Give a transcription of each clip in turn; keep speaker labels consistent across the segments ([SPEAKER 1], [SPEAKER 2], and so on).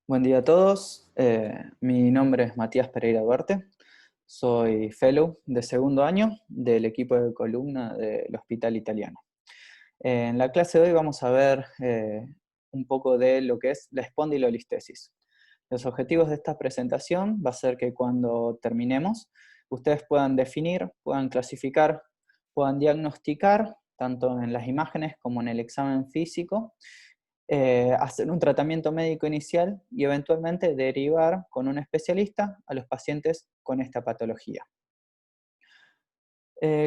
[SPEAKER 1] Buen día a todos. Mi nombre es Matías Pereira Duarte. Soy fellow de segundo año del equipo de columna del Hospital Italiano. En la clase de hoy vamos a ver un poco de lo que es la espondilolistesis. Los objetivos de esta presentación va a ser que cuando terminemos, ustedes puedan definir, puedan clasificar, puedan diagnosticar, tanto en las imágenes como en el examen físico, hacer un tratamiento médico inicial y eventualmente derivar con un especialista a los pacientes con esta patología.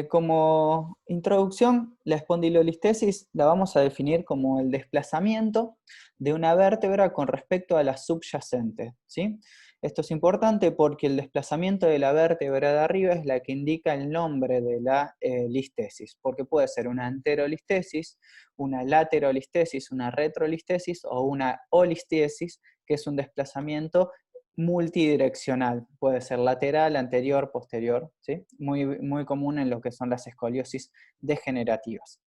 [SPEAKER 1] Como introducción, la espondilolistesis la vamos a definir como el desplazamiento de una vértebra con respecto a la subyacente, ¿sí? Esto es importante porque el desplazamiento de la vértebra de arriba es la que indica el nombre de la listesis, porque puede ser una anterolistesis, una laterolistesis, una retrolistesis o una olistesis, que es un desplazamiento multidireccional, puede ser lateral, anterior, posterior, ¿sí? Muy común en lo que son las escoliosis degenerativas.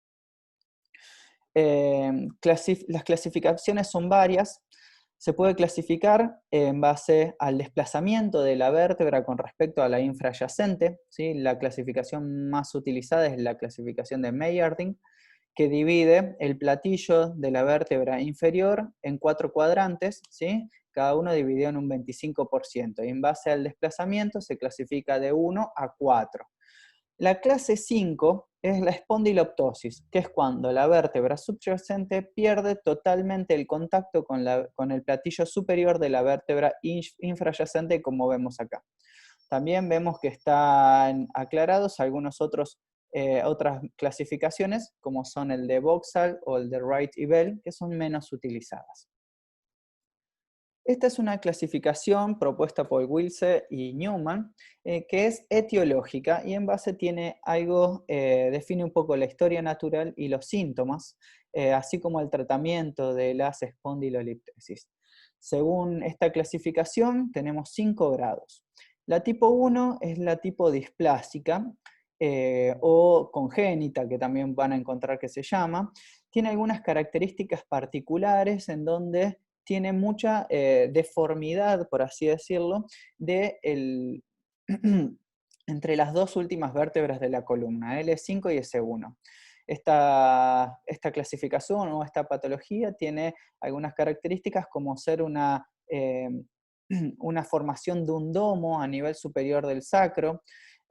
[SPEAKER 1] Las clasificaciones son varias. Se puede clasificar en base al desplazamiento de la vértebra con respecto a la infrayacente, ¿sí? La clasificación más utilizada es la clasificación de Meyerding, que divide el platillo de la vértebra inferior en 4 cuadrantes, ¿sí? Cada uno dividido en un 25%, y en base al desplazamiento se clasifica de 1 a 4. La clase 5 es la espondiloptosis, que es cuando la vértebra subyacente pierde totalmente el contacto con el platillo superior de la vértebra infrayacente, como vemos acá. También vemos que están aclarados algunos otras clasificaciones, como son el de Vauxhall o el de Wright y Bell, que son menos utilizadas. Esta es una clasificación propuesta por Wilse y Newman, que es etiológica y en base tiene algo, define un poco la historia natural y los síntomas, así como el tratamiento de las espondiloliptesis. Según esta clasificación, tenemos 5 grados. La tipo 1 es la tipo displásica o congénita, que también van a encontrar que se llama. Tiene algunas características particulares en donde tiene mucha deformidad, por así decirlo, entre las dos últimas vértebras de la columna, L5 y S1. Esta clasificación o esta patología tiene algunas características como ser una formación de un domo a nivel superior del sacro.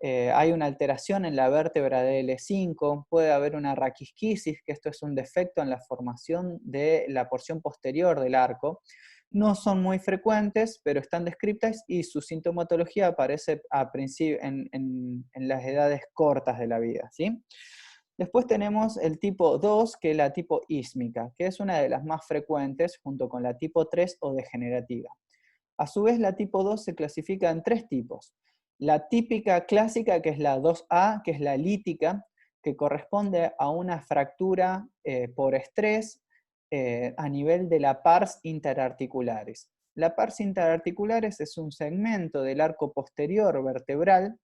[SPEAKER 1] Hay una alteración en la vértebra de L5, puede haber una raquisquisis, que esto es un defecto en la formación de la porción posterior del arco. No son muy frecuentes, pero están descritas y su sintomatología aparece en las edades cortas de la vida, ¿sí? Después tenemos el tipo 2, que es la tipo ísmica, que es una de las más frecuentes junto con la tipo 3 o degenerativa. A su vez, la tipo 2 se clasifica en 3 tipos. La típica clásica, que es la 2A, que es la lítica, que corresponde a una fractura por estrés a nivel de la pars interarticularis. La pars interarticularis es un segmento del arco posterior vertebral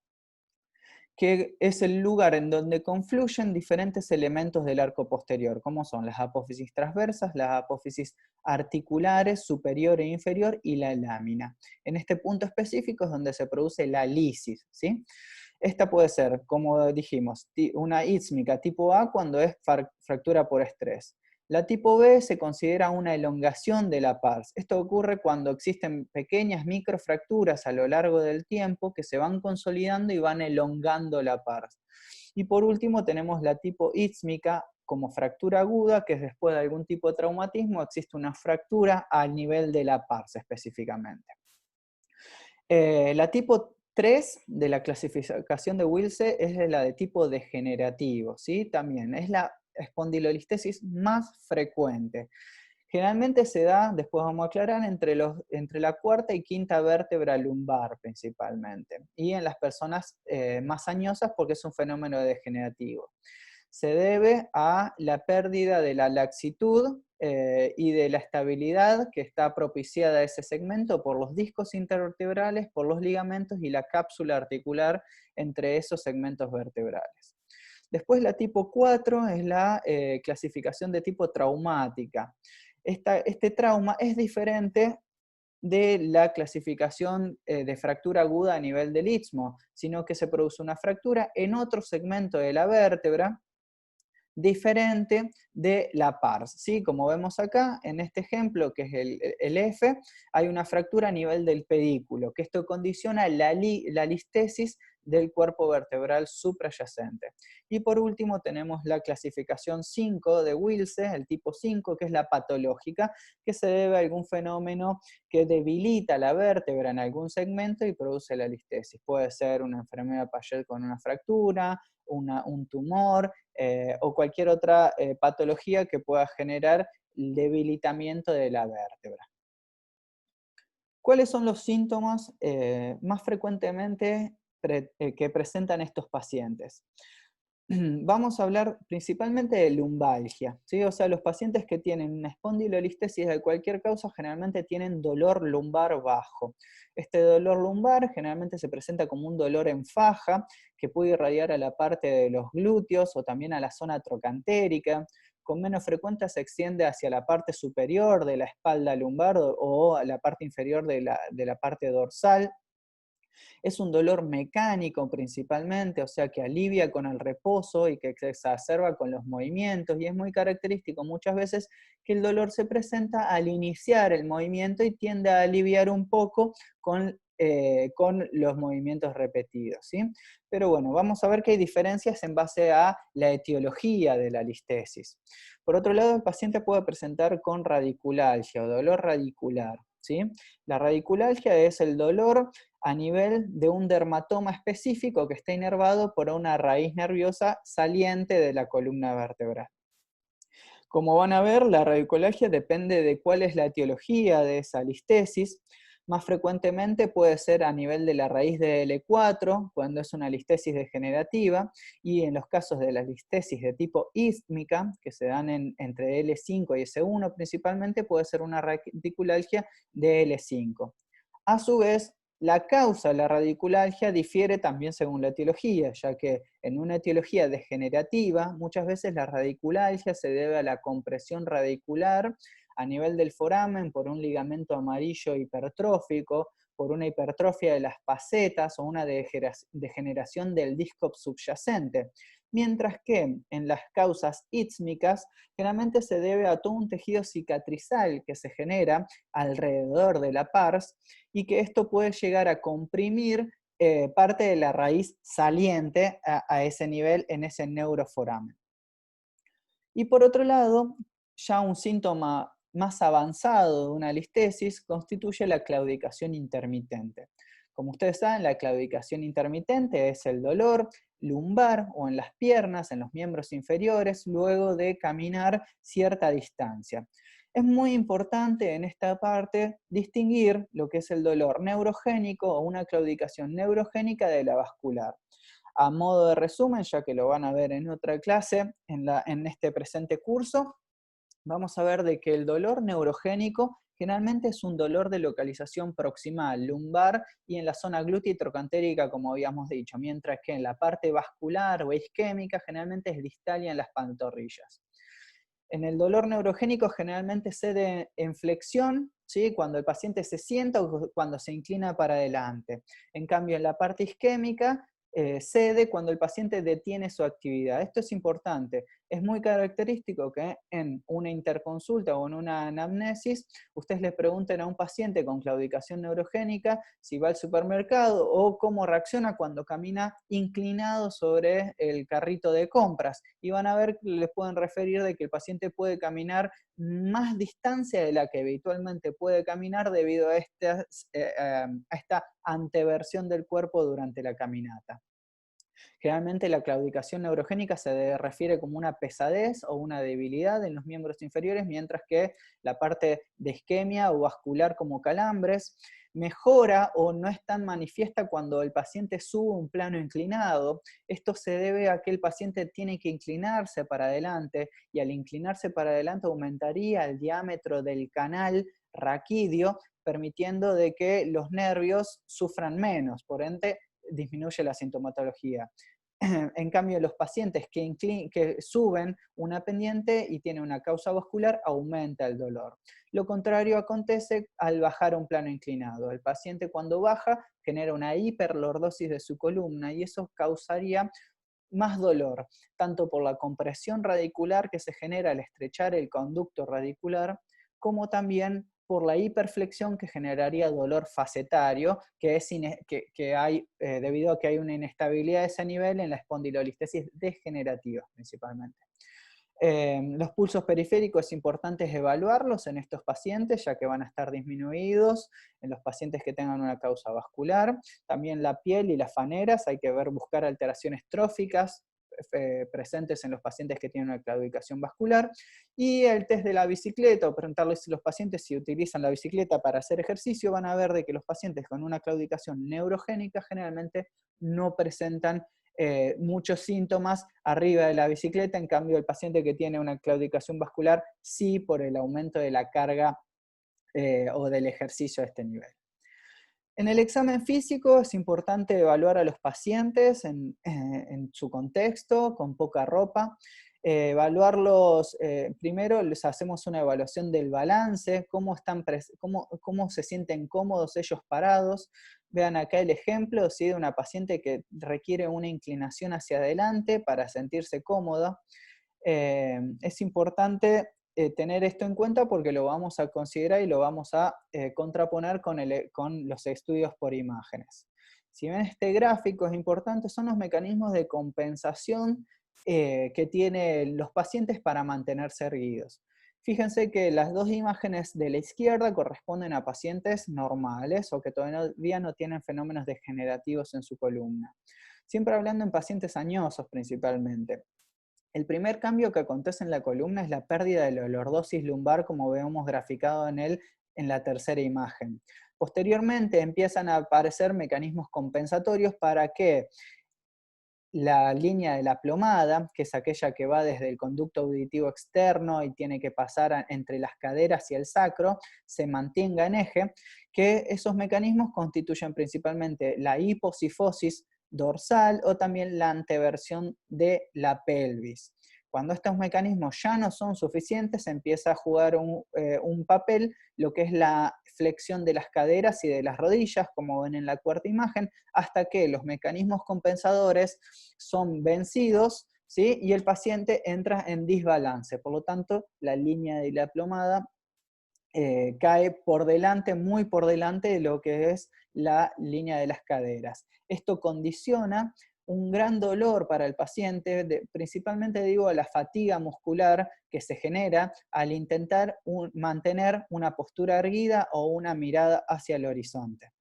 [SPEAKER 1] que es el lugar en donde confluyen diferentes elementos del arco posterior, como son las apófisis transversas, las apófisis articulares, superior e inferior, y la lámina. En este punto específico es donde se produce la lisis, ¿sí? Esta puede ser, como dijimos, una ísmica tipo A cuando es fractura por estrés. La tipo B se considera una elongación de la pars. Esto ocurre cuando existen pequeñas microfracturas a lo largo del tiempo que se van consolidando y van elongando la pars. Y por último tenemos la tipo ísmica como fractura aguda, que es después de algún tipo de traumatismo, existe una fractura al nivel de la pars específicamente. La tipo 3 de la clasificación de Wilse es la de tipo degenerativo, ¿sí? También es la espondilolistesis más frecuente. Generalmente se da, después vamos a aclarar, entre la cuarta y quinta vértebra lumbar principalmente, y en las personas más añosas porque es un fenómeno degenerativo. Se debe a la pérdida de la laxitud y de la estabilidad que está propiciada a ese segmento por los discos intervertebrales, por los ligamentos y la cápsula articular entre esos segmentos vertebrales. Después la tipo 4 es la clasificación de tipo traumática. Este trauma es diferente de la clasificación de fractura aguda a nivel del istmo, sino que se produce una fractura en otro segmento de la vértebra diferente de la pars, ¿sí? Como vemos acá, en este ejemplo, que es el F, hay una fractura a nivel del pedículo, que esto condiciona la listesis del cuerpo vertebral suprayacente. Y por último tenemos la clasificación 5 de Wilse, el tipo 5, que es la patológica, que se debe a algún fenómeno que debilita la vértebra en algún segmento y produce la listesis. Puede ser una enfermedad Paget con una fractura, un tumor, o cualquier otra patología que pueda generar debilitamiento de la vértebra. ¿Cuáles son los síntomas más frecuentemente que presentan estos pacientes? Vamos a hablar principalmente de lumbalgia, ¿sí? O sea, los pacientes que tienen una espondilolistesis de cualquier causa generalmente tienen dolor lumbar bajo. Este dolor lumbar generalmente se presenta como un dolor en faja que puede irradiar a la parte de los glúteos o también a la zona trocantérica. Con menos frecuencia se extiende hacia la parte superior de la espalda lumbar o a la parte inferior de la parte dorsal. Es un dolor mecánico principalmente, o sea que alivia con el reposo y que se exacerba con los movimientos, y es muy característico muchas veces que el dolor se presenta al iniciar el movimiento y tiende a aliviar un poco con los movimientos repetidos, ¿sí? Pero bueno, vamos a ver que hay diferencias en base a la etiología de la listesis. Por otro lado, el paciente puede presentar con radiculalgia o dolor radicular, ¿sí? La radiculalgia es el dolor a nivel de un dermatoma específico que está inervado por una raíz nerviosa saliente de la columna vertebral. Como van a ver, la radiculalgia depende de cuál es la etiología de esa listesis. Más frecuentemente puede ser a nivel de la raíz de L4, cuando es una listesis degenerativa, y en los casos de la listesis de tipo ístmica, que se dan entre L5 y S1 principalmente, puede ser una radiculalgia de L5. A su vez, la causa de la radiculalgia difiere también según la etiología, ya que en una etiología degenerativa, muchas veces la radiculalgia se debe a la compresión radicular a nivel del foramen por un ligamento amarillo hipertrófico, por una hipertrofia de las facetas o una degeneración del disco subyacente. Mientras que en las causas ístmicas generalmente se debe a todo un tejido cicatrizal que se genera alrededor de la pars y que esto puede llegar a comprimir parte de la raíz saliente a ese nivel en ese neuroforamen. Y por otro lado, ya un síntoma más avanzado de una listesis constituye la claudicación intermitente. Como ustedes saben, la claudicación intermitente es el dolor lumbar o en las piernas, en los miembros inferiores, luego de caminar cierta distancia. Es muy importante en esta parte distinguir lo que es el dolor neurogénico o una claudicación neurogénica de la vascular. A modo de resumen, ya que lo van a ver en otra clase, en este presente curso, vamos a ver de que el dolor neurogénico generalmente es un dolor de localización proximal, lumbar y en la zona glútea y trocantérica, como habíamos dicho, mientras que en la parte vascular o isquémica generalmente es distal y en las pantorrillas. En el dolor neurogénico generalmente cede en flexión, ¿sí? Cuando el paciente se sienta o cuando se inclina para adelante. En cambio, en la parte isquémica cede cuando el paciente detiene su actividad. Esto es importante. Es muy característico que en una interconsulta o en una anamnesis ustedes le pregunten a un paciente con claudicación neurogénica si va al supermercado o cómo reacciona cuando camina inclinado sobre el carrito de compras. Y van a ver que les pueden referir de que el paciente puede caminar más distancia de la que habitualmente puede caminar debido a esta anteversión del cuerpo durante la caminata. Generalmente la claudicación neurogénica se refiere como una pesadez o una debilidad en los miembros inferiores, mientras que la parte de isquemia o vascular como calambres mejora o no es tan manifiesta cuando el paciente sube un plano inclinado. Esto se debe a que el paciente tiene que inclinarse para adelante y al inclinarse para adelante aumentaría el diámetro del canal raquídeo, permitiendo de que los nervios sufran menos, por ende disminuye la sintomatología. En cambio, los pacientes que suben una pendiente y tienen una causa vascular, aumenta el dolor. Lo contrario acontece al bajar a un plano inclinado. El paciente cuando baja genera una hiperlordosis de su columna y eso causaría más dolor, tanto por la compresión radicular que se genera al estrechar el conducto radicular, como también por la hiperflexión que generaría dolor facetario, que hay, debido a que hay una inestabilidad de ese nivel en la espondilolistesis degenerativa principalmente. Los pulsos periféricos es importante evaluarlos en estos pacientes, ya que van a estar disminuidos en los pacientes que tengan una causa vascular. También la piel y las faneras, hay que buscar alteraciones tróficas presentes en los pacientes que tienen una claudicación vascular. Y el test de la bicicleta, o preguntarles si los pacientes si utilizan la bicicleta para hacer ejercicio, van a ver de que los pacientes con una claudicación neurogénica generalmente no presentan muchos síntomas arriba de la bicicleta, en cambio el paciente que tiene una claudicación vascular sí por el aumento de la carga o del ejercicio a este nivel. En el examen físico es importante evaluar a los pacientes en su contexto, con poca ropa. Evaluarlos, primero les hacemos una evaluación del balance, cómo se sienten cómodos ellos parados. Vean acá el ejemplo, ¿sí?, de una paciente que requiere una inclinación hacia adelante para sentirse cómoda. Es importante tener esto en cuenta porque lo vamos a considerar y lo vamos a contraponer con los estudios por imágenes. Si ven este gráfico, es importante, son los mecanismos de compensación que tienen los pacientes para mantenerse erguidos. Fíjense que las dos imágenes de la izquierda corresponden a pacientes normales o que todavía no tienen fenómenos degenerativos en su columna. Siempre hablando en pacientes añosos principalmente. El primer cambio que acontece en la columna es la pérdida de la lordosis lumbar, como vemos graficado en la tercera imagen. Posteriormente empiezan a aparecer mecanismos compensatorios para que la línea de la plomada, que es aquella que va desde el conducto auditivo externo y tiene que pasar entre las caderas y el sacro, se mantenga en eje, que esos mecanismos constituyen principalmente la hiposifosis dorsal o también la anteversión de la pelvis. Cuando estos mecanismos ya no son suficientes, empieza a jugar un papel lo que es la flexión de las caderas y de las rodillas, como ven en la cuarta imagen, hasta que los mecanismos compensadores son vencidos, ¿sí?, y el paciente entra en desbalance. Por lo tanto, la línea de la plomada cae por delante, muy por delante de lo que es la línea de las caderas. Esto condiciona un gran dolor para el paciente, principalmente digo la fatiga muscular que se genera al intentar mantener una postura erguida o una mirada hacia el horizonte.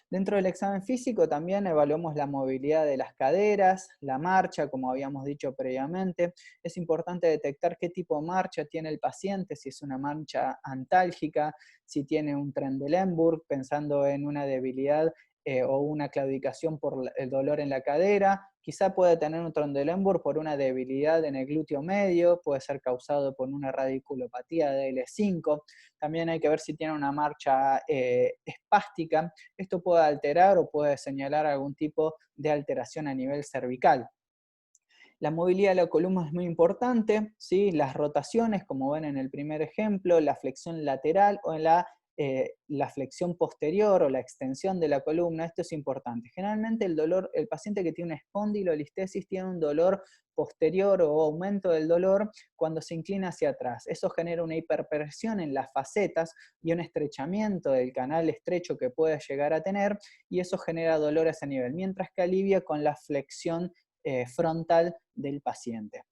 [SPEAKER 1] Dentro del examen físico también evaluamos la movilidad de las caderas, la marcha, como habíamos dicho previamente. Es importante detectar qué tipo de marcha tiene el paciente, si es una marcha antálgica, si tiene un Trendelenburg, pensando en una debilidad o una claudicación por el dolor en la cadera. Quizá puede tener un Trendelenburg por una debilidad en el glúteo medio, puede ser causado por una radiculopatía de L5. También hay que ver si tiene una marcha espástica. Esto puede alterar o puede señalar algún tipo de alteración a nivel cervical. La movilidad de la columna es muy importante, ¿sí? Las rotaciones, como ven en el primer ejemplo, la flexión lateral o en la flexión posterior o la extensión de la columna, esto es importante. Generalmente el paciente que tiene una espondilolistesis tiene un dolor posterior o aumento del dolor cuando se inclina hacia atrás. Eso genera una hiperpresión en las facetas y un estrechamiento del canal estrecho que puede llegar a tener, y eso genera dolor a ese nivel, mientras que alivia con la flexión frontal del paciente.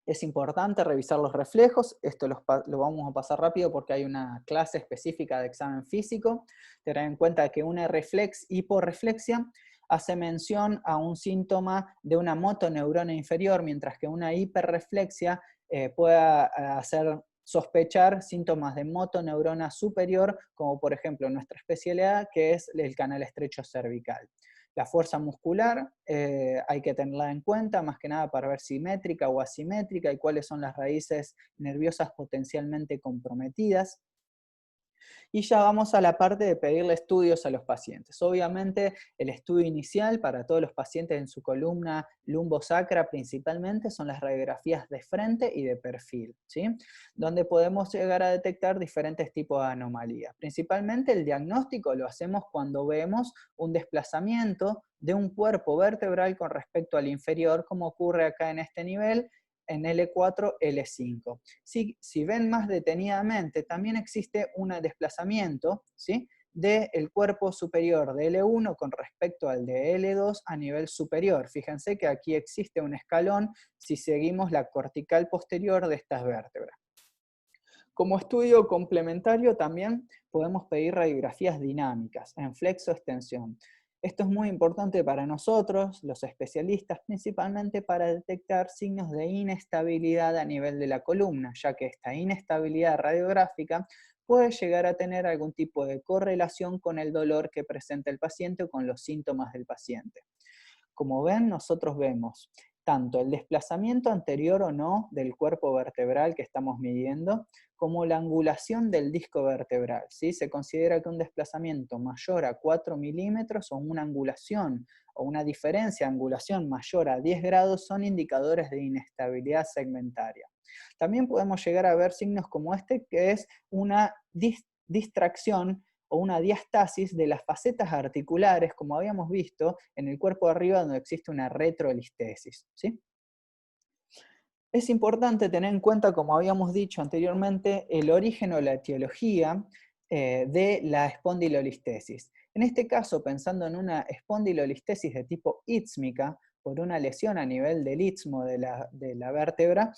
[SPEAKER 1] Es importante revisar los reflejos, esto lo vamos a pasar rápido porque hay una clase específica de examen físico. Tener en cuenta que una hiporreflexia hace mención a un síntoma de una motoneurona inferior, mientras que una hiperreflexia pueda hacer sospechar síntomas de motoneurona superior, como por ejemplo nuestra especialidad, que es el canal estrecho cervical. La fuerza muscular hay que tenerla en cuenta, más que nada para ver simétrica o asimétrica y cuáles son las raíces nerviosas potencialmente comprometidas. Y ya vamos a la parte de pedirle estudios a los pacientes. Obviamente el estudio inicial para todos los pacientes en su columna lumbosacra principalmente son las radiografías de frente y de perfil, ¿sí? Donde podemos llegar a detectar diferentes tipos de anomalías. Principalmente el diagnóstico lo hacemos cuando vemos un desplazamiento de un cuerpo vertebral con respecto al inferior, como ocurre acá en este nivel, en L4, L5. Si ven más detenidamente, también existe un desplazamiento, ¿sí?, del cuerpo superior de L1 con respecto al de L2 a nivel superior. Fíjense que aquí existe un escalón si seguimos la cortical posterior de estas vértebras. Como estudio complementario también podemos pedir radiografías dinámicas en flexo-extensión. Esto es muy importante para nosotros, los especialistas, principalmente para detectar signos de inestabilidad a nivel de la columna, ya que esta inestabilidad radiográfica puede llegar a tener algún tipo de correlación con el dolor que presenta el paciente o con los síntomas del paciente. Como ven, nosotros vemos tanto el desplazamiento anterior o no del cuerpo vertebral que estamos midiendo, como la angulación del disco vertebral, ¿sí? Se considera que un desplazamiento mayor a 4 milímetros o una angulación o una diferencia de angulación mayor a 10 grados son indicadores de inestabilidad segmentaria. También podemos llegar a ver signos como este, que es una distracción o una diastasis de las facetas articulares, como habíamos visto en el cuerpo de arriba donde existe una retrolistesis, ¿sí? Es importante tener en cuenta, como habíamos dicho anteriormente, el origen o la etiología de la espondilolistesis. En este caso, pensando en una espondilolistesis de tipo ísmica, por una lesión a nivel del istmo de la vértebra,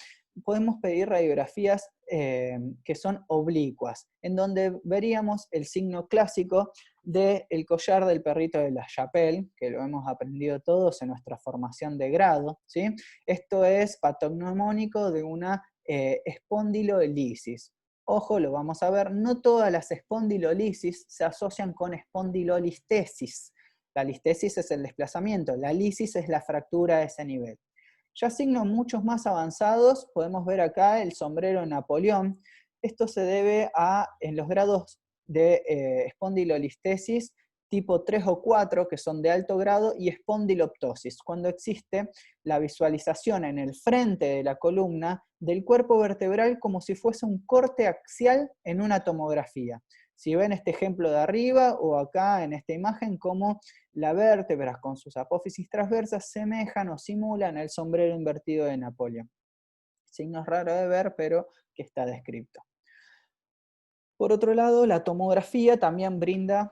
[SPEAKER 1] podemos pedir radiografías que son oblicuas, en donde veríamos el signo clásico del collar del perrito de la Chapelle, que lo hemos aprendido todos en nuestra formación de grado, ¿sí? Esto es patognomónico de una espondilolisis. Ojo, lo vamos a ver, no todas las espondilolisis se asocian con espondilolistesis. La listesis es el desplazamiento, la lisis es la fractura de ese nivel. Ya signos muchos más avanzados, podemos ver acá el sombrero de Napoleón. Esto se debe a, en los grados de espondilolistesis, tipo 3 o 4, que son de alto grado, y espondiloptosis, cuando existe la visualización en el frente de la columna del cuerpo vertebral como si fuese un corte axial en una tomografía. Si ven este ejemplo de arriba o acá en esta imagen, como las vértebras con sus apófisis transversas semejan o simulan el sombrero invertido de Napoleón. Signos raros de ver, pero que está descrito. Por otro lado, la tomografía también brinda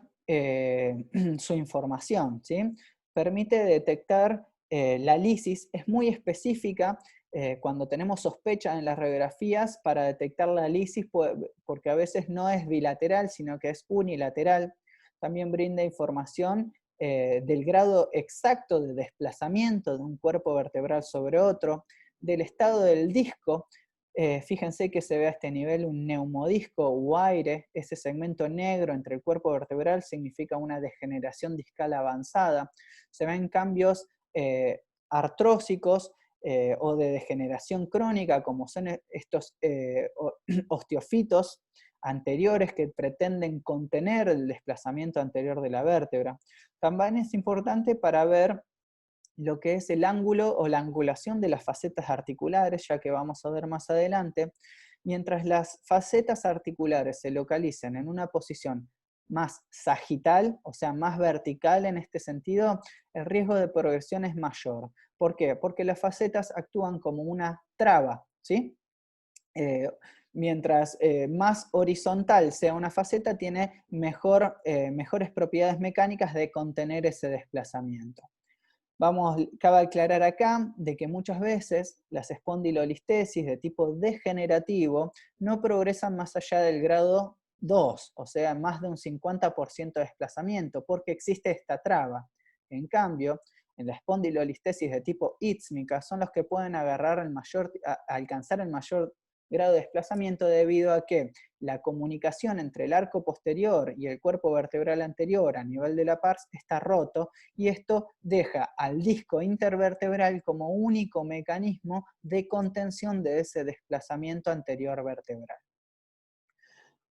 [SPEAKER 1] su información, ¿sí? Permite detectar la lisis, es muy específica cuando tenemos sospecha en las radiografías para detectar la lisis, porque a veces no es bilateral, sino que es unilateral. También brinda información del grado exacto de desplazamiento de un cuerpo vertebral sobre otro, del estado del disco. Fíjense que se ve a este nivel un neumodisco o aire, ese segmento negro entre el cuerpo vertebral significa una degeneración discal avanzada. Se ven cambios artrósicos o de degeneración crónica, como son estos osteofitos anteriores que pretenden contener el desplazamiento anterior de la vértebra. También es importante para ver lo que es el ángulo o la angulación de las facetas articulares, ya que vamos a ver más adelante. Mientras las facetas articulares se localicen en una posición más sagital, o sea, más vertical en este sentido, el riesgo de progresión es mayor. ¿Por qué? Porque las facetas actúan como una traba, ¿sí? Mientras más horizontal sea una faceta, tiene mejores propiedades mecánicas de contener ese desplazamiento. Cabe aclarar acá de que muchas veces las espondilolistesis de tipo degenerativo no progresan más allá del grado 2, o sea, más de un 50% de desplazamiento, porque existe esta traba. En cambio, en la espondilolistesis de tipo ísmica son los que pueden alcanzar el mayor grado de desplazamiento debido a que la comunicación entre el arco posterior y el cuerpo vertebral anterior a nivel de la pars está roto, y esto deja al disco intervertebral como único mecanismo de contención de ese desplazamiento anterior vertebral.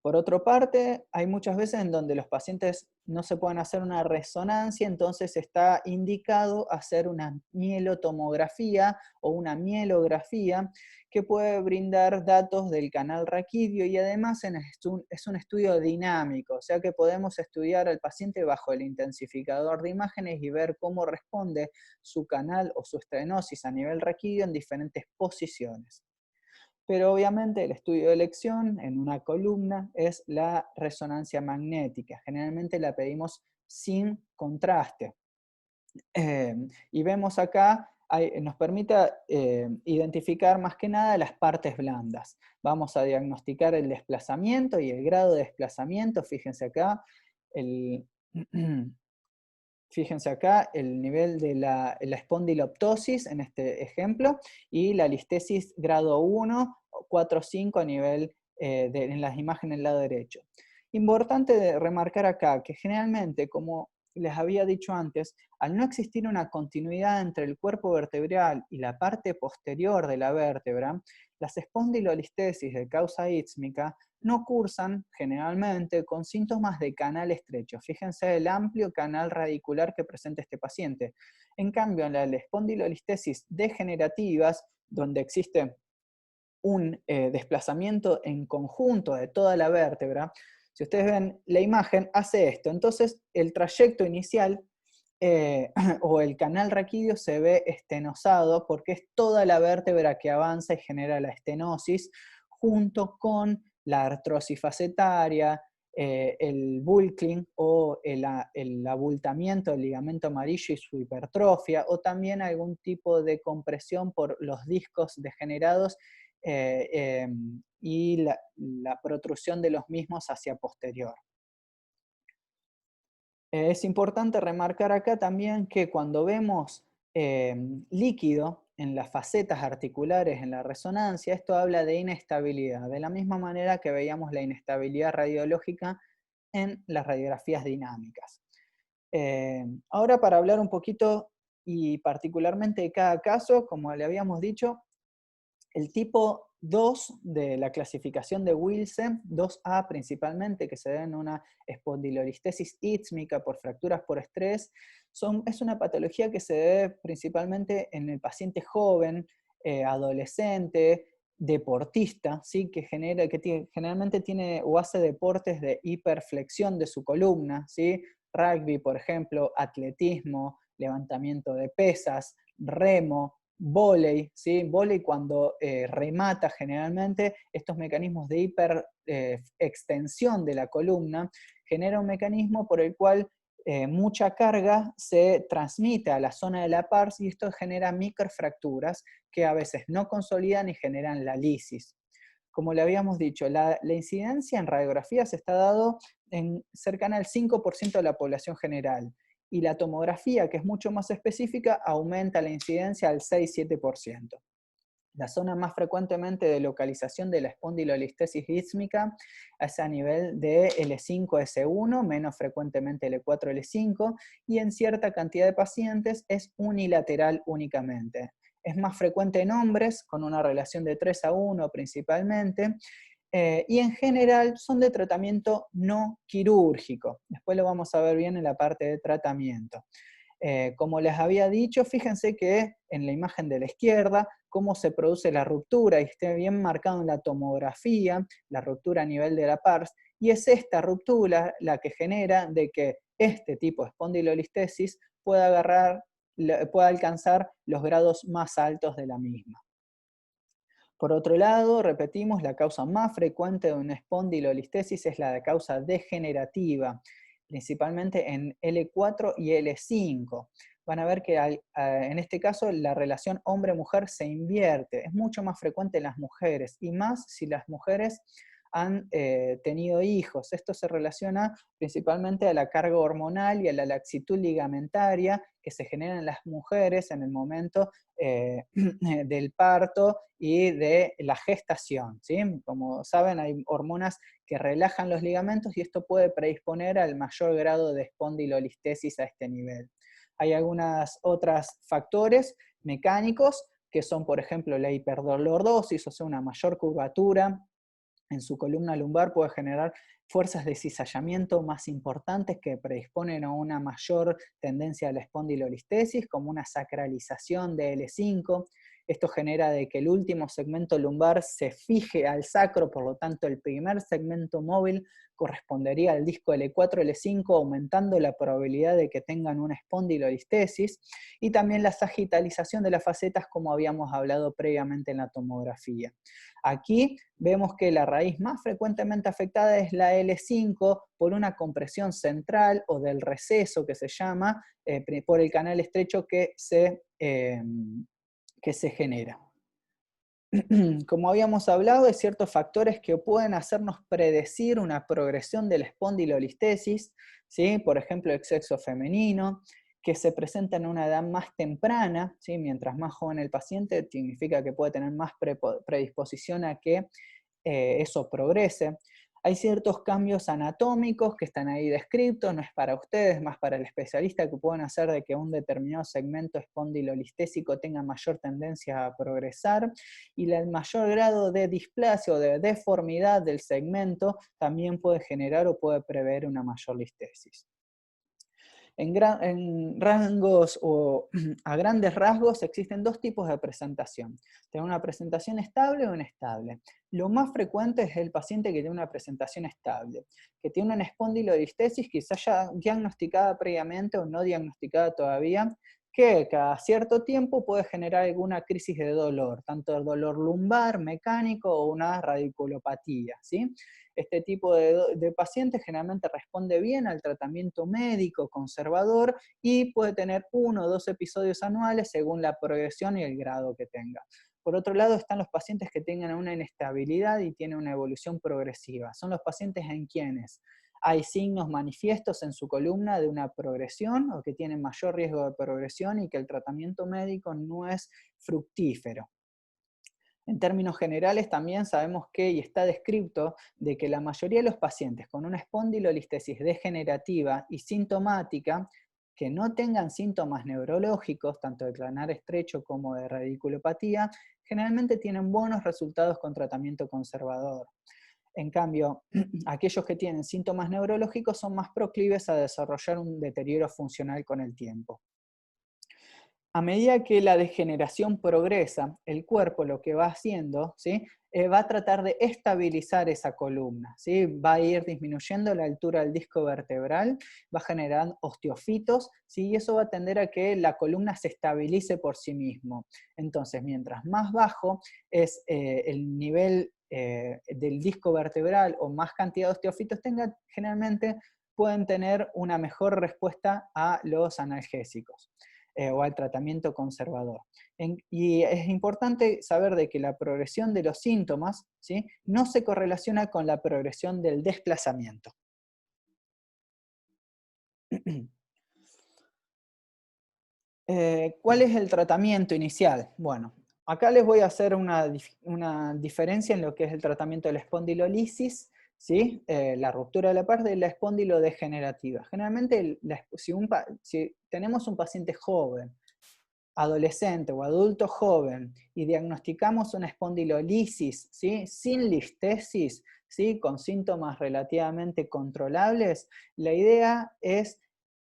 [SPEAKER 1] Por otra parte, hay muchas veces en donde los pacientes no se pueden hacer una resonancia, entonces está indicado hacer una mielotomografía o una mielografía que puede brindar datos del canal raquídeo y además es un estudio dinámico, o sea que podemos estudiar al paciente bajo el intensificador de imágenes y ver cómo responde su canal o su estenosis a nivel raquídeo en diferentes posiciones. Pero obviamente el estudio de elección en una columna es la resonancia magnética. Generalmente la pedimos sin contraste. Y vemos acá, nos permite identificar más que nada las partes blandas. Vamos a diagnosticar el desplazamiento y el grado de desplazamiento. Fíjense acá, el, fíjense acá el nivel de la espondiloptosis en este ejemplo y la listesis grado 1, 4, 5 a nivel en las imágenes del lado derecho. Importante remarcar acá que generalmente, como les había dicho antes, al no existir una continuidad entre el cuerpo vertebral y la parte posterior de la vértebra, las espondilolistesis de causa ísmica no cursan generalmente con síntomas de canal estrecho. Fíjense el amplio canal radicular que presenta este paciente. En cambio, en la espondilolistesis degenerativas, donde existe un desplazamiento en conjunto de toda la vértebra, si ustedes ven la imagen, hace esto. Entonces, el trayecto inicial o el canal raquídeo se ve estenosado porque es toda la vértebra que avanza y genera la estenosis junto con la artrosis facetaria, el buckling o el abultamiento del ligamento amarillo y su hipertrofia, o también algún tipo de compresión por los discos degenerados y la protrusión de los mismos hacia posterior. Es importante remarcar acá también que cuando vemos líquido en las facetas articulares en la resonancia, esto habla de inestabilidad, de la misma manera que veíamos la inestabilidad radiológica en las radiografías dinámicas. Ahora para hablar un poquito y particularmente de cada caso, como le habíamos dicho, el tipo 2 de la clasificación de Wilson, 2A principalmente, que se da en una espondilolistesis ísmica por fracturas por estrés, es una patología que se ve principalmente en el paciente joven, adolescente, deportista, ¿sí? Generalmente tiene o hace deportes de hiperflexión de su columna, ¿sí? Rugby, por ejemplo, atletismo, levantamiento de pesas, remo, vóley, ¿sí? Vóley cuando remata generalmente, estos mecanismos de hiperextensión de la columna genera un mecanismo por el cual mucha carga se transmite a la zona de la pars y esto genera microfracturas que a veces no consolidan y generan la lisis. Como le habíamos dicho, la incidencia en radiografías está dado en cercana al 5% de la población general y la tomografía, que es mucho más específica, aumenta la incidencia al 6-7%. La zona más frecuentemente de localización de la espondilolistesis ísmica es a nivel de L5-S1, menos frecuentemente L4-L5, y en cierta cantidad de pacientes es unilateral únicamente. Es más frecuente en hombres, con una relación de 3-1 principalmente, y en general son de tratamiento no quirúrgico. Después lo vamos a ver bien en la parte de tratamiento. Como les había dicho, fíjense que en la imagen de la izquierda, cómo se produce la ruptura, y esté bien marcado en la tomografía, la ruptura a nivel de la pars, y es esta ruptura la que genera de que este tipo de espondilolistesis pueda alcanzar los grados más altos de la misma. Por otro lado, repetimos, la causa más frecuente de una espondilolistesis es la de causa degenerativa, principalmente en L4 y L5. Van a ver que en este caso la relación hombre-mujer se invierte, es mucho más frecuente en las mujeres, y más si las mujeres han tenido hijos. Esto se relaciona principalmente a la carga hormonal y a la laxitud ligamentaria que se genera en las mujeres en el momento del parto y de la gestación, ¿sí? Como saben, hay hormonas que relajan los ligamentos y esto puede predisponer al mayor grado de espondilolistesis a este nivel. Hay algunos otros factores mecánicos que son, por ejemplo, la hiperdolordosis, o sea, una mayor curvatura en su columna lumbar puede generar fuerzas de cizallamiento más importantes que predisponen a una mayor tendencia a la espondilolistesis, como una sacralización de L5. Esto genera de que el último segmento lumbar se fije al sacro, por lo tanto el primer segmento móvil correspondería al disco L4, L5, aumentando la probabilidad de que tengan una espondilolistesis, y también la sagitalización de las facetas, como habíamos hablado previamente en la tomografía. Aquí vemos que la raíz más frecuentemente afectada es la L5 por una compresión central o del receso que se llama, por el canal estrecho que se genera. Como habíamos hablado, hay ciertos factores que pueden hacernos predecir una progresión de la espondilolistesis, ¿sí? Por ejemplo, el sexo femenino, que se presenta en una edad más temprana, ¿sí? Mientras más joven el paciente, significa que puede tener más predisposición a que eso progrese. Hay ciertos cambios anatómicos que están ahí descritos, no es para ustedes, más para el especialista, que pueden hacer de que un determinado segmento espondiloliestésico tenga mayor tendencia a progresar, y el mayor grado de displasia o de deformidad del segmento también puede generar o puede prever una mayor listesis. En rangos o a grandes rasgos existen dos tipos de presentación. Tiene una presentación estable o inestable. Lo más frecuente es el paciente que tiene una presentación estable, que tiene una espondilolistesis quizás ya diagnosticada previamente o no diagnosticada todavía, que cada cierto tiempo puede generar alguna crisis de dolor, tanto el dolor lumbar, mecánico o una radiculopatía, ¿sí? Este tipo de pacientes generalmente responde bien al tratamiento médico conservador y puede tener 1 o 2 episodios anuales según la progresión y el grado que tenga. Por otro lado están los pacientes que tengan una inestabilidad y tienen una evolución progresiva. Son los pacientes en quienes hay signos manifiestos en su columna de una progresión o que tienen mayor riesgo de progresión y que el tratamiento médico no es fructífero. En términos generales también sabemos que, y está descrito, de que la mayoría de los pacientes con una espondilolistesis degenerativa y sintomática, que no tengan síntomas neurológicos, tanto de planar estrecho como de radiculopatía, generalmente tienen buenos resultados con tratamiento conservador. En cambio, aquellos que tienen síntomas neurológicos son más proclives a desarrollar un deterioro funcional con el tiempo. A medida que la degeneración progresa, el cuerpo lo que va haciendo, ¿sí? Va a tratar de estabilizar esa columna, ¿sí? Va a ir disminuyendo la altura del disco vertebral, va a generar osteofitos, ¿sí? Y eso va a tender a que la columna se estabilice por sí mismo. Entonces, mientras más bajo es el nivel del disco vertebral o más cantidad de osteofitos tenga, generalmente pueden tener una mejor respuesta a los analgésicos. O al tratamiento conservador. Y es importante saber de que la progresión de los síntomas, ¿sí? No se correlaciona con la progresión del desplazamiento. ¿Cuál es el tratamiento inicial? Bueno, acá les voy a hacer una diferencia en lo que es el tratamiento de la espondilolisis, ¿sí? La ruptura de la parte de la espondilodegenerativa. Generalmente, si tenemos un paciente joven, adolescente o adulto joven y diagnosticamos una espondilolisis, ¿sí? Sin listesis, ¿sí? Con síntomas relativamente controlables, la idea es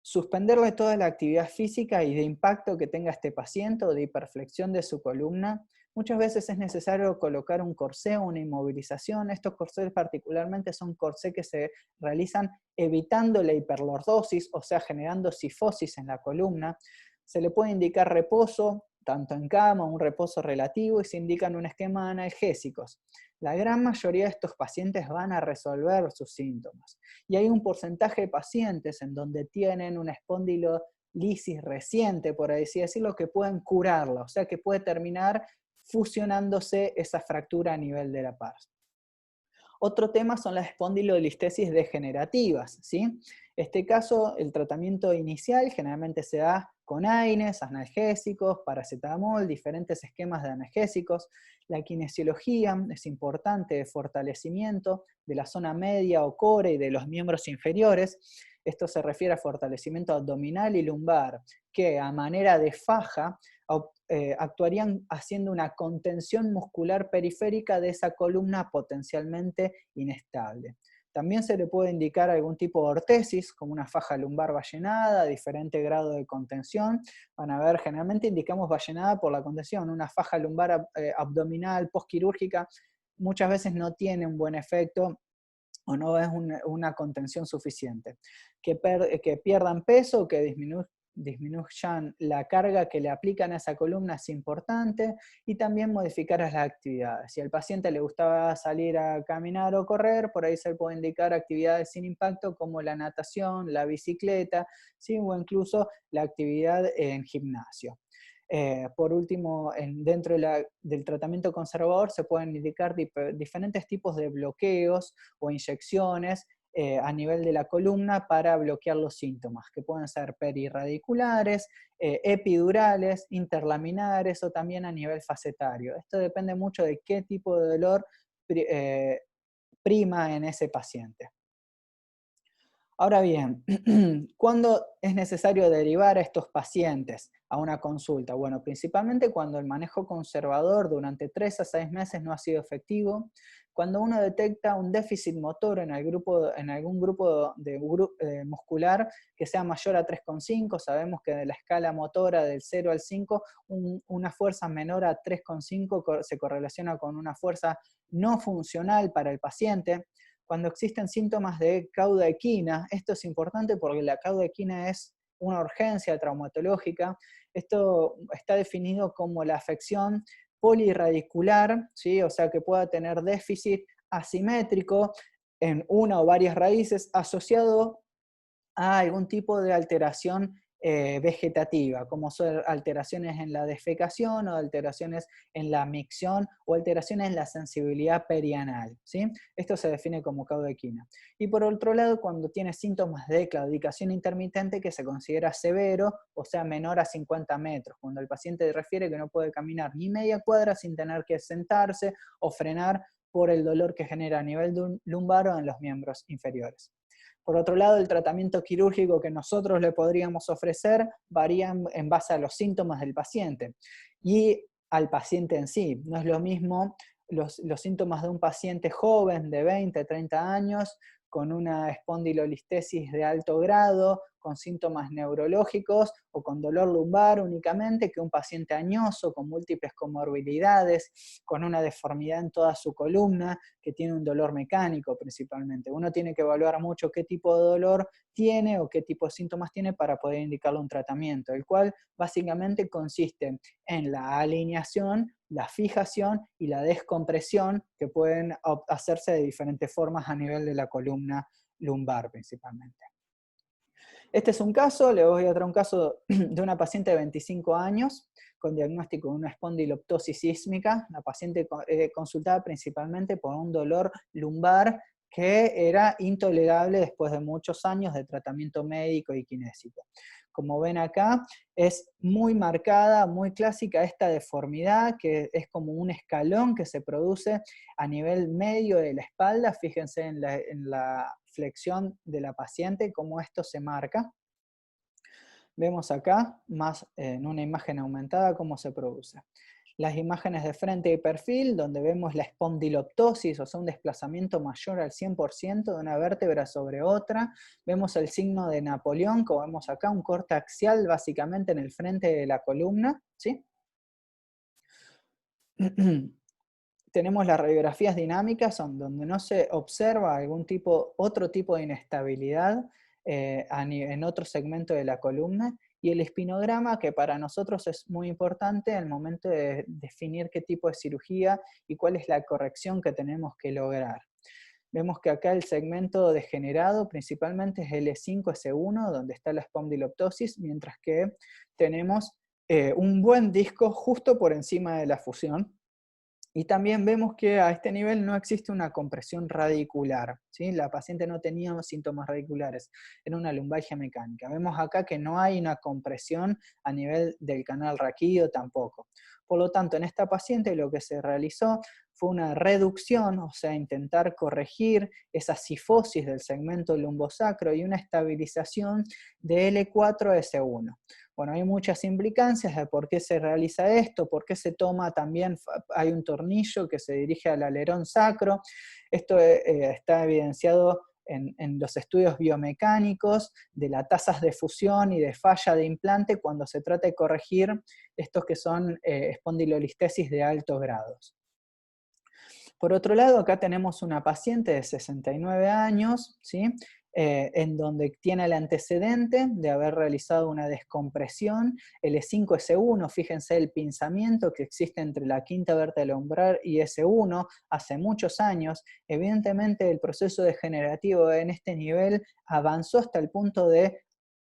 [SPEAKER 1] suspenderle toda la actividad física y de impacto que tenga este paciente o de hiperflexión de su columna. Muchas veces es necesario colocar un corsé o una inmovilización. Estos corsés particularmente son corsés que se realizan evitando la hiperlordosis, o sea, generando cifosis en la columna. Se le puede indicar reposo, tanto en cama, un reposo relativo, y se indican un esquema de analgésicos. La gran mayoría de estos pacientes van a resolver sus síntomas. Y hay un porcentaje de pacientes en donde tienen una espondilolisis reciente, por así decirlo, que pueden curarla, o sea que puede terminar fusionándose esa fractura a nivel de la pars. Otro tema son las espondilolistesis degenerativas, ¿sí? Este caso, el tratamiento inicial generalmente se da con AINES, analgésicos, paracetamol, diferentes esquemas de analgésicos. La kinesiología es importante de fortalecimiento de la zona media o core y de los miembros inferiores. Esto se refiere a fortalecimiento abdominal y lumbar, que a manera de faja actuarían haciendo una contención muscular periférica de esa columna potencialmente inestable. También se le puede indicar algún tipo de ortesis, como una faja lumbar ballenada, diferente grado de contención. Van a ver, generalmente indicamos ballenada por la contención. Una faja lumbar abdominal postquirúrgica muchas veces no tiene un buen efecto o no es una contención suficiente. Que pierdan peso, que disminuyan la carga que le aplican a esa columna es importante, y también modificar las actividades. Si al paciente le gustaba salir a caminar o correr, por ahí se puede indicar actividades sin impacto como la natación, la bicicleta, ¿sí? O incluso la actividad en gimnasio. Por último, dentro del tratamiento conservador se pueden indicar diferentes tipos de bloqueos o inyecciones a nivel de la columna para bloquear los síntomas, que pueden ser perirradiculares, epidurales, interlaminares o también a nivel facetario. Esto depende mucho de qué tipo de dolor prima en ese paciente. Ahora bien, ¿cuándo es necesario derivar a estos pacientes a una consulta? Bueno, principalmente cuando el manejo conservador durante 3 a 6 meses no ha sido efectivo, cuando uno detecta un déficit motor en algún grupo muscular que sea mayor a 3,5, sabemos que de la escala motora del 0 al 5, una fuerza menor a 3,5 se correlaciona con una fuerza no funcional para el paciente. Cuando existen síntomas de cauda-equina, esto es importante porque la cauda-equina es una urgencia traumatológica. Esto está definido como la afección polirradicular, ¿sí? O sea que pueda tener déficit asimétrico en una o varias raíces asociado a algún tipo de alteración vegetativa, como son alteraciones en la defecación o alteraciones en la micción o alteraciones en la sensibilidad perianal, ¿sí? Esto se define como cauda-equina. Y por otro lado, cuando tiene síntomas de claudicación intermitente que se considera severo, o sea, menor a 50 metros, cuando el paciente refiere que no puede caminar ni media cuadra sin tener que sentarse o frenar por el dolor que genera a nivel lumbar o en los miembros inferiores. Por otro lado, el tratamiento quirúrgico que nosotros le podríamos ofrecer varía en base a los síntomas del paciente y al paciente en sí. No es lo mismo los síntomas de un paciente joven de 20, 30 años con una espondilolistesis de alto grado, con síntomas neurológicos o con dolor lumbar únicamente, que un paciente añoso con múltiples comorbilidades, con una deformidad en toda su columna, que tiene un dolor mecánico principalmente. Uno tiene que evaluar mucho qué tipo de dolor tiene o qué tipo de síntomas tiene para poder indicarle un tratamiento, el cual básicamente consiste en la alineación, la fijación y la descompresión, que pueden hacerse de diferentes formas a nivel de la columna lumbar principalmente. Este es un caso, le voy a traer un caso de una paciente de 25 años con diagnóstico de una espondiloptosis sísmica. La paciente consultaba principalmente por un dolor lumbar que era intolerable después de muchos años de tratamiento médico y kinésico. Como ven acá, es muy marcada, muy clásica esta deformidad, que es como un escalón que se produce a nivel medio de la espalda. Fíjense en la flexión de la paciente, cómo esto se marca. Vemos acá, más en una imagen aumentada, cómo se produce. Las imágenes de frente y perfil, donde vemos la espondiloptosis, o sea, un desplazamiento mayor al 100% de una vértebra sobre otra. Vemos el signo de Napoleón, como vemos acá, un corte axial básicamente en el frente de la columna, ¿sí? Tenemos las radiografías dinámicas, donde no se observa otro tipo de inestabilidad en otro segmento de la columna, y el espinograma, que para nosotros es muy importante al momento de definir qué tipo de cirugía y cuál es la corrección que tenemos que lograr. Vemos que acá el segmento degenerado principalmente es L5-S1, donde está la espondiloptosis, mientras que tenemos un buen disco justo por encima de la fusión, Y también vemos que a este nivel no existe una compresión radicular, ¿sí? La paciente no tenía síntomas radiculares, era una lumbalgia mecánica. Vemos acá que no hay una compresión a nivel del canal raquídeo tampoco. Por lo tanto, en esta paciente lo que se realizó fue una reducción, o sea, intentar corregir esa cifosis del segmento lumbosacro y una estabilización de L4-S1. Bueno, hay muchas implicancias de por qué se realiza esto, por qué se toma también, hay un tornillo que se dirige al alerón sacro. Esto está evidenciado en los estudios biomecánicos de las tasas de fusión y de falla de implante cuando se trata de corregir estos que son espondilolistesis de altos grados. Por otro lado, acá tenemos una paciente de 69 años, ¿sí? En donde tiene el antecedente de haber realizado una descompresión L5-S1, fíjense el pinzamiento que existe entre la quinta vértebra lumbar y S1 hace muchos años. Evidentemente el proceso degenerativo en este nivel avanzó hasta el punto de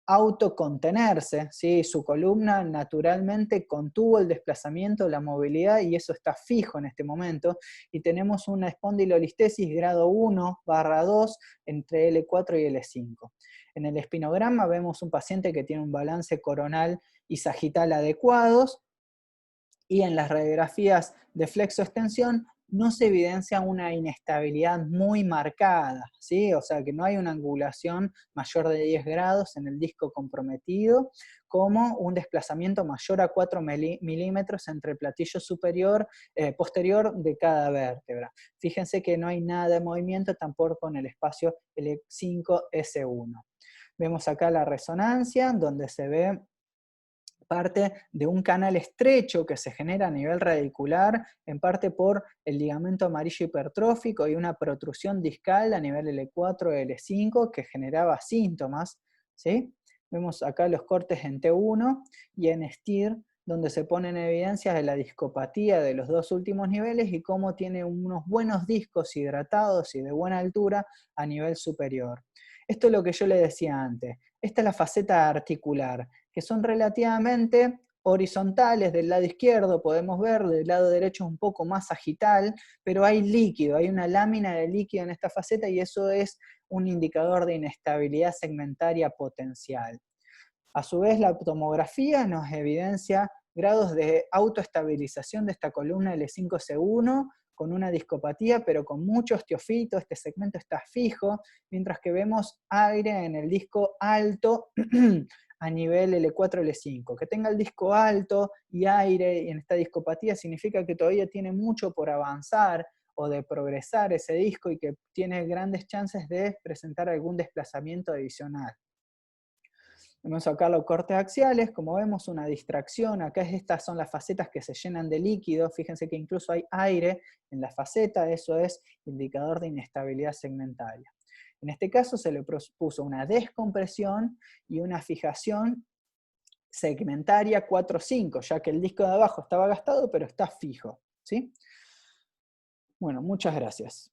[SPEAKER 1] autocontenerse, ¿sí? Su columna naturalmente contuvo el desplazamiento, la movilidad, y eso está fijo en este momento, y tenemos una espondilolistesis grado 1/2 entre L4 y L5. En el espinograma vemos un paciente que tiene un balance coronal y sagital adecuados, y en las radiografías de flexoextensión no se evidencia una inestabilidad muy marcada, ¿sí? O sea que no hay una angulación mayor de 10 grados en el disco comprometido, como un desplazamiento mayor a 4 milímetros entre el platillo posterior de cada vértebra. Fíjense que no hay nada de movimiento tampoco en el espacio L5-S1. Vemos acá la resonancia, donde se ve parte de un canal estrecho que se genera a nivel radicular, en parte por el ligamento amarillo hipertrófico y una protrusión discal a nivel L4-L5 que generaba síntomas, ¿sí? Vemos acá los cortes en T1 y en STIR, donde se ponen evidencias de la discopatía de los dos últimos niveles y cómo tiene unos buenos discos hidratados y de buena altura a nivel superior. Esto es lo que yo le decía antes. Esta es la faceta articular, que son relativamente horizontales. Del lado izquierdo podemos ver, del lado derecho es un poco más sagital, pero hay líquido, hay una lámina de líquido en esta faceta y eso es un indicador de inestabilidad segmentaria potencial. A su vez, la tomografía nos evidencia grados de autoestabilización de esta columna L5-C1 con una discopatía, pero con mucho osteofito. Este segmento está fijo, mientras que vemos aire en el disco alto a nivel L4-L5. Que tenga el disco alto y aire y en esta discopatía significa que todavía tiene mucho por avanzar o de progresar ese disco y que tiene grandes chances de presentar algún desplazamiento adicional. Vemos acá los cortes axiales, como vemos una distracción, acá estas son las facetas que se llenan de líquido, fíjense que incluso hay aire en la faceta, eso es indicador de inestabilidad segmentaria. En este caso se le propuso una descompresión y una fijación segmentaria 4-5, ya que el disco de abajo estaba gastado, pero está fijo, ¿sí? Bueno, muchas gracias.